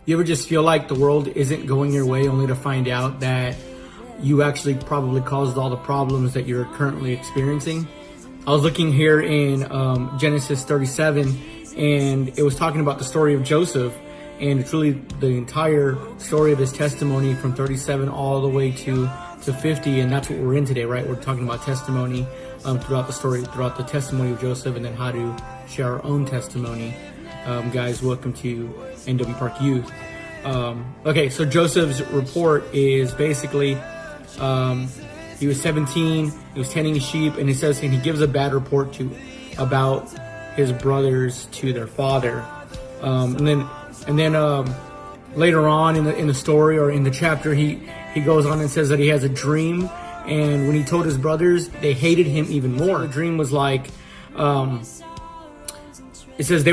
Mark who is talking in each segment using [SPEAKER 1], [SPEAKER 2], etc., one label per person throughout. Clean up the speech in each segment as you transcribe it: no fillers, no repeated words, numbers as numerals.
[SPEAKER 1] You ever just feel like the world isn't going your way only to find out that you actually probably caused all the problems that you're currently experiencing? I was looking here in Genesis 37, and it was talking about the story of Joseph, and it's really the entire story of his testimony from 37 all the way to 50, and that's what we're in today, right? We're talking about testimony throughout the story, throughout the testimony of Joseph, and then how to share our own testimony. Guys, welcome to NW Park Youth. Okay, so Joseph's report is basically he was 17, he was tending sheep, and he gives a bad report about his brothers to their father. And then later on in the story or in the chapter, he goes on and says that he has a dream, and when he told his brothers, they hated him even more. The dream was like, it says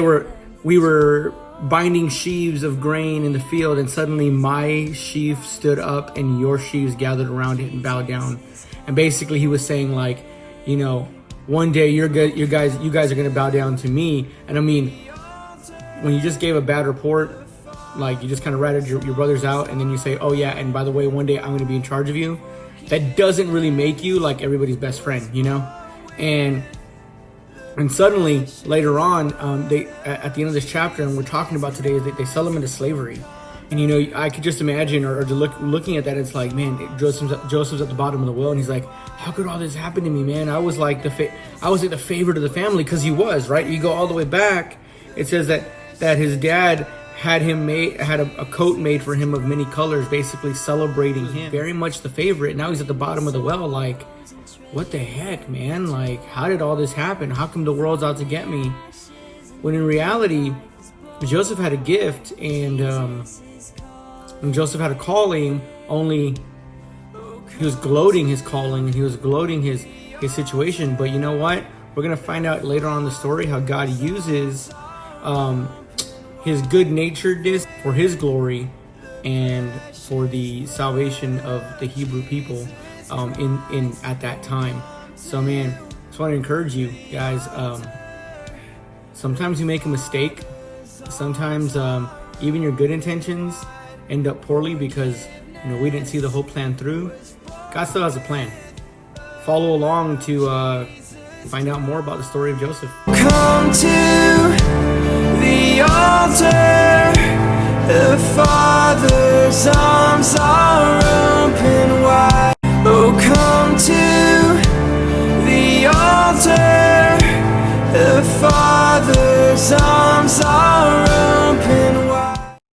[SPEAKER 1] we were binding sheaves of grain in the field, and suddenly my sheaf stood up and your sheaves gathered around it and bowed down. And basically he was saying, like, you know, one day you guys are gonna bow down to me. And I mean, when you just gave a bad report, like you just kind of ratted your brothers out, and then you say, oh yeah, and by the way, one day I'm gonna be in charge of you, that doesn't really make you like everybody's best friend, you know? And suddenly, later on, they at the end of this chapter, and we're talking about today, is that they sell him into slavery. And you know, I could just imagine, or looking at that, it's like, man, Joseph's at the bottom of the well, and he's like, how could all this happen to me, man? I was like the favorite of the family, because he was, right? You go all the way back, it says that his dad had a coat made for him of many colors, basically celebrating him. Very much the favorite. Now he's at the bottom of the well, like, what the heck, man? Like, how did all this happen? How come the world's out to get me? When in reality, Joseph had a gift, and Joseph had a calling, only he was gloating his calling, and he was gloating his situation. But you know what? We're going to find out later on in the story how God uses his good-naturedness for his glory and for the salvation of the Hebrew people in at that time. So man, just want to encourage you guys, sometimes you make a mistake. Sometimes even your good intentions end up poorly because, you know, we didn't see the whole plan through. God still has a plan. Follow along to find out more about the story of Joseph.
[SPEAKER 2] Come to the altar.